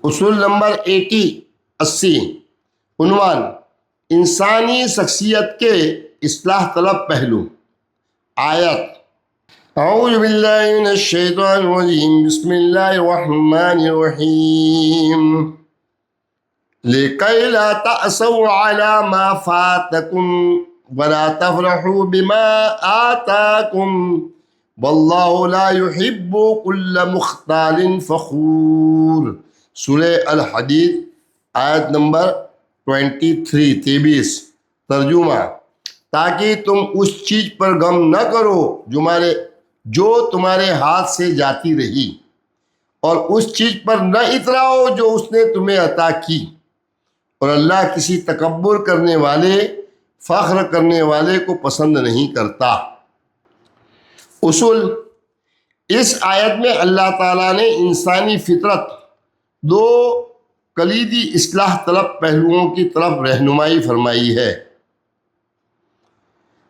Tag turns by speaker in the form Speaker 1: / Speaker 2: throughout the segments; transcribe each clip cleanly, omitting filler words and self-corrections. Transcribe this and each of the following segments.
Speaker 1: اصول نمبر 80 عنوان انسانی شخصیت کے اصلاح طلب پہلو۔ آیت اعوذ باللہ من الشیطان الرجیم بسم اللہ الرحمن الرحیم لِكَيْ لَا تَأْسَوْا عَلَى مَا فَاتَكُمْ وَلَا تَفْرَحُوا بِمَا آتَاكُمْ وَاللَّهُ لَا يُحِبُّ كُلَّ مُخْتَالٍ فَخُورٍ۔ سورہ الحدید آیت نمبر 23 ترجمہ، تاکہ تم اس چیز پر غم نہ کرو جو تمہارے ہاتھ سے جاتی رہی، اور اس چیز پر نہ اتراؤ جو اس نے تمہیں عطا کی، اور اللہ کسی تکبر کرنے والے، فخر کرنے والے کو پسند نہیں کرتا۔ اصول: اس آیت میں اللہ تعالیٰ نے انسانی فطرت دو کلیدی اصلاح طلب پہلوؤں کی طرف رہنمائی فرمائی ہے۔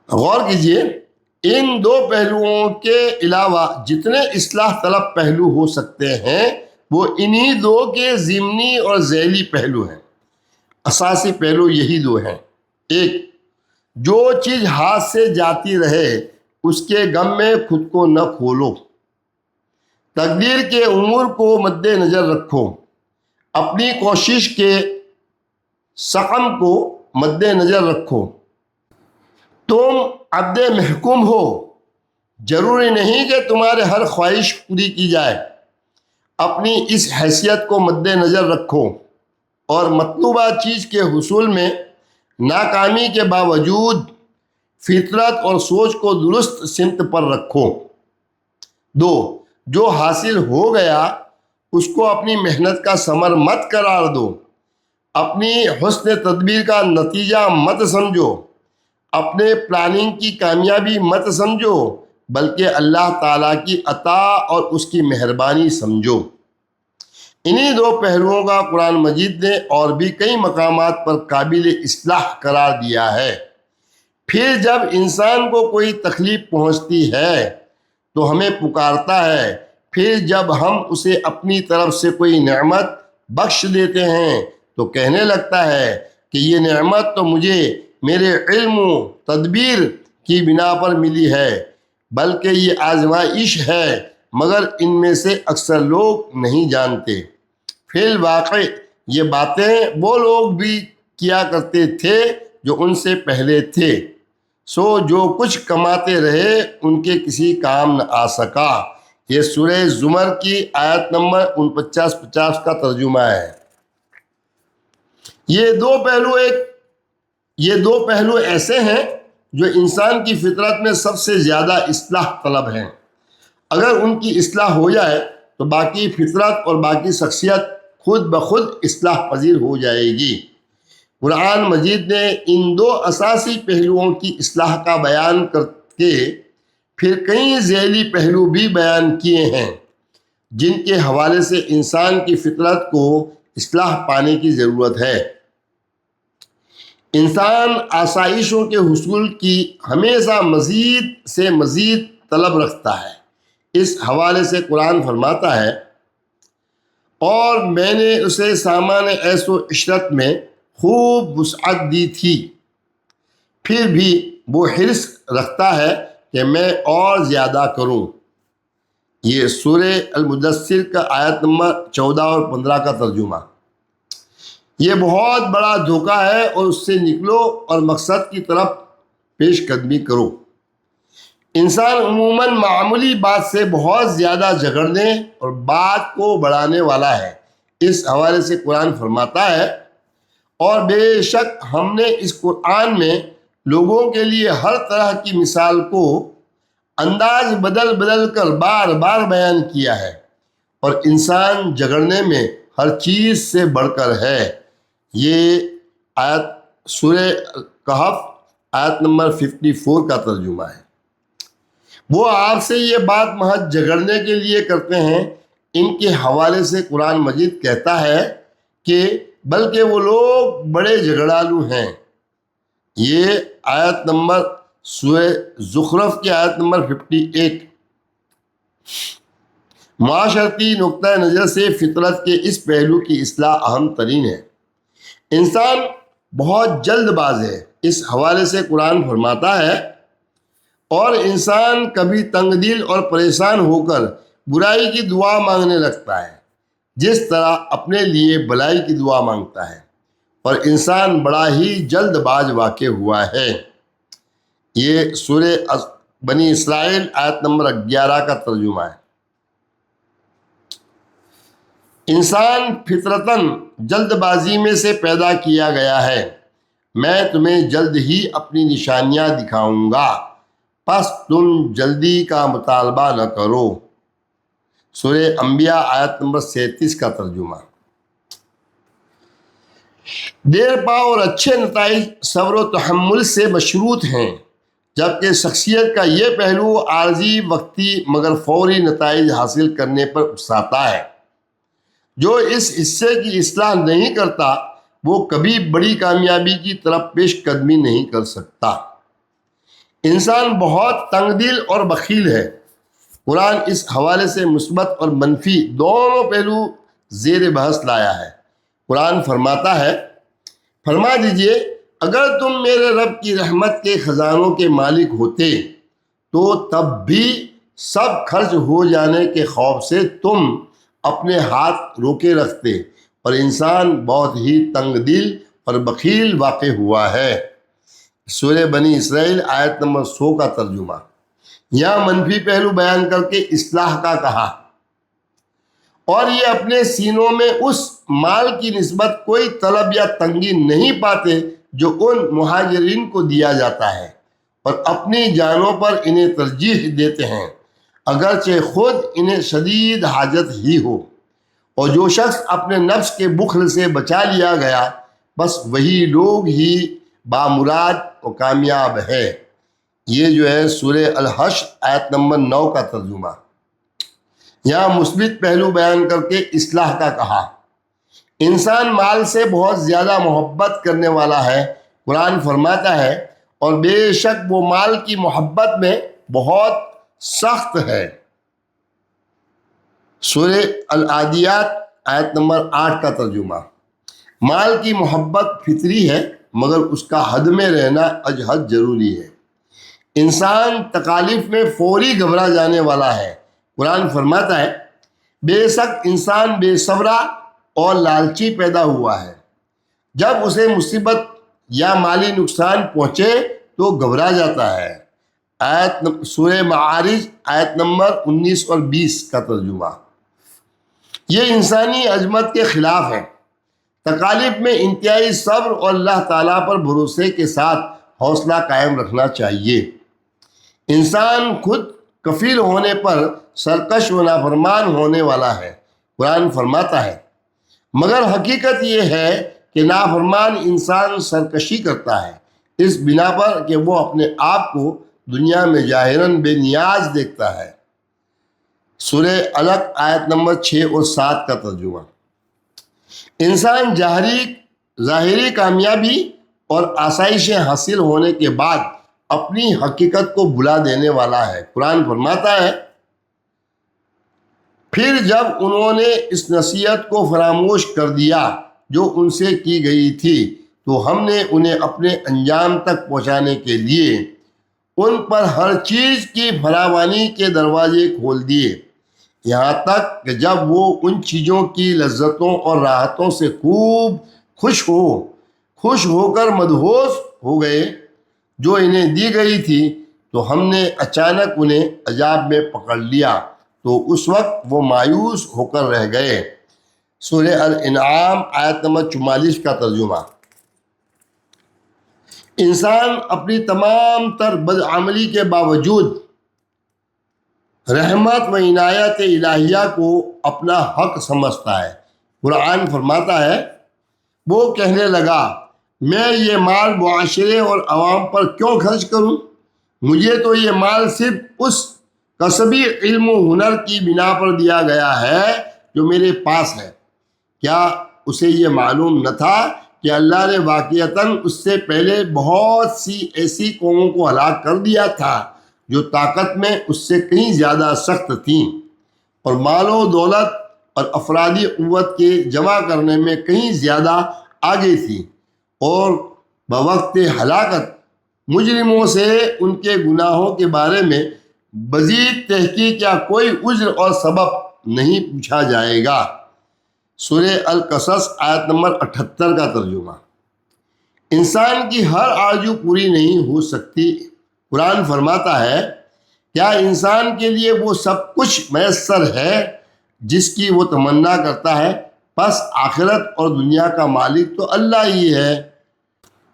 Speaker 1: غور کیجئے، ان دو پہلوؤں کے علاوہ جتنے اصلاح طلب پہلو ہو سکتے ہیں وہ انہی دو کے ضمنی اور ذیلی پہلو ہیں۔ اساسی پہلو یہی دو ہیں۔ ایک، جو چیز ہاتھ سے جاتی رہے اس کے غم میں خود کو نہ کھولو، تقدیر کے امور کو مد نظر رکھو، اپنی کوشش کے سقم کو مد نظر رکھو۔ تم عبد محکوم ہو، ضروری نہیں کہ تمہارے ہر خواہش پوری کی جائے۔ اپنی اس حیثیت کو مد نظر رکھو اور مطلوبہ چیز کے حصول میں ناکامی کے باوجود فطرت اور سوچ کو درست سمت پر رکھو۔ دو، جو حاصل ہو گیا اس کو اپنی محنت کا ثمر مت قرار دو، اپنی حسن تدبیر کا نتیجہ مت سمجھو، اپنے پلاننگ کی کامیابی مت سمجھو، بلکہ اللہ تعالیٰ کی عطا اور اس کی مہربانی سمجھو۔ انہی دو پہلوؤں کا قرآن مجید نے اور بھی کئی مقامات پر قابل اصلاح قرار دیا ہے۔ پھر جب انسان کو کوئی تکلیف پہنچتی ہے تو ہمیں پکارتا ہے، پھر جب ہم اسے اپنی طرف سے کوئی نعمت بخش دیتے ہیں تو کہنے لگتا ہے کہ یہ نعمت تو مجھے میرے علم و تدبیر کی بنا پر ملی ہے، بلکہ یہ آزمائش ہے، مگر ان میں سے اکثر لوگ نہیں جانتے۔ فی الواقع یہ باتیں وہ لوگ بھی کیا کرتے تھے جو ان سے پہلے تھے، سو جو کچھ کماتے رہے ان کے کسی کام نہ آ سکا۔ یہ سورہ زمر کی آیت نمبر 49-50 کا ترجمہ ہے۔ یہ دو پہلو ایسے ہیں جو انسان کی فطرت میں سب سے زیادہ اصلاح طلب ہیں۔ اگر ان کی اصلاح ہو جائے تو باقی فطرت اور باقی شخصیت خود بخود اصلاح پذیر ہو جائے گی۔ قرآن مجید نے ان دو اساسی پہلوؤں کی اصلاح کا بیان کر کے پھر کئی ذیلی پہلو بھی بیان کیے ہیں جن کے حوالے سے انسان کی فطرت کو اصلاح پانے کی ضرورت ہے۔ انسان آسائشوں کے حصول کی ہمیشہ مزید سے مزید طلب رکھتا ہے۔ اس حوالے سے قرآن فرماتا ہے، اور میں نے اسے سامان عیش و عشرت میں خوب وسعت دی تھی، پھر بھی وہ حرص رکھتا ہے کہ میں اور زیادہ کروں۔ یہ سورہ المدثر کا آیت نمبر 14 اور 15 کا ترجمہ۔ یہ بہت بڑا دھوکہ ہے اور اس سے نکلو اور مقصد کی طرف پیش قدمی کرو۔ انسان عموماً معمولی بات سے بہت زیادہ جھگڑنے اور بات کو بڑھانے والا ہے۔ اس حوالے سے قرآن فرماتا ہے، اور بے شک ہم نے اس قرآن میں لوگوں کے لیے ہر طرح کی مثال کو انداز بدل بدل کر بار بار بیان کیا ہے، اور انسان جھگڑنے میں ہر چیز سے بڑھ کر ہے۔ یہ آیت سورہ کہف آیت نمبر 54 کا ترجمہ ہے۔ وہ آپ سے یہ بات محض جھگڑنے کے لیے کرتے ہیں۔ ان کے حوالے سے قرآن مجید کہتا ہے کہ بلکہ وہ لوگ بڑے جھگڑالو ہیں۔ یہ آیت نمبر سورہ زخرف کی آیت نمبر 58۔ معاشرتی نقطۂ نظر سے فطرت کے اس پہلو کی اصلاح اہم ترین ہے۔ انسان بہت جلد باز ہے، اس حوالے سے قرآن فرماتا ہے، اور انسان کبھی تنگ دل اور پریشان ہو کر برائی کی دعا مانگنے لگتا ہے جس طرح اپنے لیے بلائی کی دعا مانگتا ہے، اور انسان بڑا ہی جلد باز واقع ہوا ہے۔ یہ سورہ بنی اسرائیل آیت نمبر 11 کا ترجمہ ہے۔ انسان فطرتاً جلد بازی میں سے پیدا کیا گیا ہے، میں تمہیں جلد ہی اپنی نشانیاں دکھاؤں گا، پس تم جلدی کا مطالبہ نہ کرو۔ سورہ انبیاء آیت نمبر 37 کا ترجمہ۔ دیر پا اور اچھے نتائج صبر و تحمل سے مشروط ہیں، جبکہ شخصیت کا یہ پہلو عارضی، وقتی مگر فوری نتائج حاصل کرنے پر اکساتا ہے۔ جو اس حصے کی اصلاح نہیں کرتا وہ کبھی بڑی کامیابی کی طرف پیش قدمی نہیں کر سکتا۔ انسان بہت تنگ دل اور بخیل ہے۔ قرآن اس حوالے سے مثبت اور منفی دونوں پہلو زیر بحث لایا ہے۔ قرآن فرماتا ہے، فرما دیجئے اگر تم میرے رب کی رحمت کے خزانوں کے مالک ہوتے تو تب بھی سب خرچ ہو جانے کے خوف سے تم اپنے ہاتھ روکے رکھتے، اور انسان بہت ہی تنگ دل اور بخیل واقع ہوا ہے۔ سورہ بنی اسرائیل آیت نمبر 100 کا ترجمہ۔ یہاں منفی پہلو بیان کر کے اصلاح کا کہا، اور یہ اپنے سینوں میں اس مال کی نسبت کوئی طلب یا تنگی نہیں پاتے جو ان مہاجرین کو دیا جاتا ہے، اور اپنی جانوں پر انہیں ترجیح دیتے ہیں اگرچہ خود انہیں شدید حاجت ہی ہو۔ اور جو شخص اپنے نفس کے بخل سے بچا لیا گیا، بس وہی لوگ ہی بامراد و کامیاب ہے۔ یہ جو ہے سورہ الحشر آیت نمبر 9 کا ترجمہ۔ یہاں مثبت پہلو بیان کر کے اصلاح کا کہا۔ انسان مال سے بہت زیادہ محبت کرنے والا ہے۔ قرآن فرماتا ہے، اور بے شک وہ مال کی محبت میں بہت سخت ہے۔ سورہ العادیات آیت نمبر 8 کا ترجمہ۔ مال کی محبت فطری ہے، مگر اس کا حد میں رہنا ازحد ضروری ہے۔ انسان تکالیف میں فوری گھبرا جانے والا ہے۔ قرآن فرماتا ہے، بے شک انسان بے صبرا اور لالچی پیدا ہوا ہے، جب اسے مصیبت یا مالی نقصان پہنچے تو گھبرا جاتا ہے۔ سورہ معارج آیت نمبر 19 اور 20 کا ترجمہ۔ یہ انسانی عظمت کے خلاف ہے۔ تکالیف میں انتہائی صبر اور اللہ تعالیٰ پر بھروسے کے ساتھ حوصلہ قائم رکھنا چاہیے۔ انسان خود کفیل ہونے پر سرکش و نافرمان ہونے والا ہے۔ قرآن فرماتا ہے، مگر حقیقت یہ ہے کہ نافرمان انسان سرکشی کرتا ہے اس بنا پر کہ وہ اپنے آپ کو دنیا میں ظاہراً بے نیاز دیکھتا ہے۔ سورہ علق آیت نمبر 6 اور 7 کا ترجمہ۔ انسان ظاہری کامیابی اور آسائشیں حاصل ہونے کے بعد اپنی حقیقت کو بھلا دینے والا ہے۔ قرآن فرماتا ہے، پھر جب انہوں نے اس نصیحت کو فراموش کر دیا جو ان سے کی گئی تھی تو ہم نے انہیں اپنے انجام تک پہنچانے کے لیے ان پر ہر چیز کی فراوانی کے دروازے کھول دیے، یہاں تک کہ جب وہ ان چیزوں کی لذتوں اور راحتوں سے خوب خوش ہو کر مدہوش ہو گئے جو انہیں دی گئی تھی، تو ہم نے اچانک انہیں عذاب میں پکڑ لیا تو اس وقت وہ مایوس ہو کر رہ گئے۔ سورہ الانعام آیت نمبر 44 کا ترجمہ۔ انسان اپنی تمام تر بدعملی کے باوجود رحمت و عنایت الہیہ کو اپنا حق سمجھتا ہے۔ قرآن فرماتا ہے، وہ کہنے لگا، میں یہ مال معاشرے اور عوام پر کیوں خرچ کروں؟ مجھے تو یہ مال صرف اس کسبی علم و ہنر کی بنا پر دیا گیا ہے جو میرے پاس ہے۔ کیا اسے یہ معلوم نہ تھا کہ اللہ نے واقعتاً اس سے پہلے بہت سی ایسی قوموں کو ہلاک کر دیا تھا جو طاقت میں اس سے کہیں زیادہ سخت تھیں؟ اور مال و دولت اور افرادی قوت کے جمع کرنے میں کہیں زیادہ آگے تھی، اور بوقت ہلاکت مجرموں سے ان کے گناہوں کے بارے میں مزید تحقیق یا کوئی عذر اور سبب نہیں پوچھا جائے گا۔ سورہ القصص آیت نمبر 78 کا ترجمہ۔ انسان کی ہر آرزو پوری نہیں ہو سکتی۔ قرآن فرماتا ہے، کیا انسان کے لیے وہ سب کچھ میسر ہے جس کی وہ تمنا کرتا ہے؟ پس آخرت اور دنیا کا مالک تو اللہ ہی ہے۔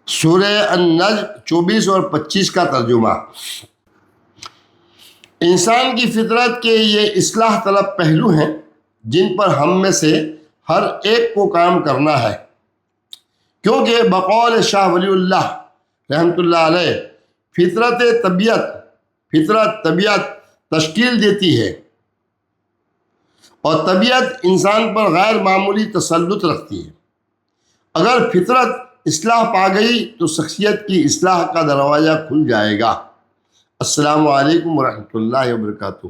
Speaker 1: سورہ النجم 24 اور 25 کا ترجمہ۔ انسان کی فطرت کے یہ اصلاح طلب پہلو ہیں جن پر ہم میں سے ہر ایک کو کام کرنا ہے، کیونکہ بقول شاہ ولی اللہ رحمۃ اللہ علیہ، فطرت طبیعت تشکیل دیتی ہے، اور طبیعت انسان پر غیر معمولی تسلط رکھتی ہے۔ اگر فطرت اصلاح پا گئی تو شخصیت کی اصلاح کا دروازہ کھل جائے گا۔ السلام علیکم ورحمۃ اللہ وبرکاتہ۔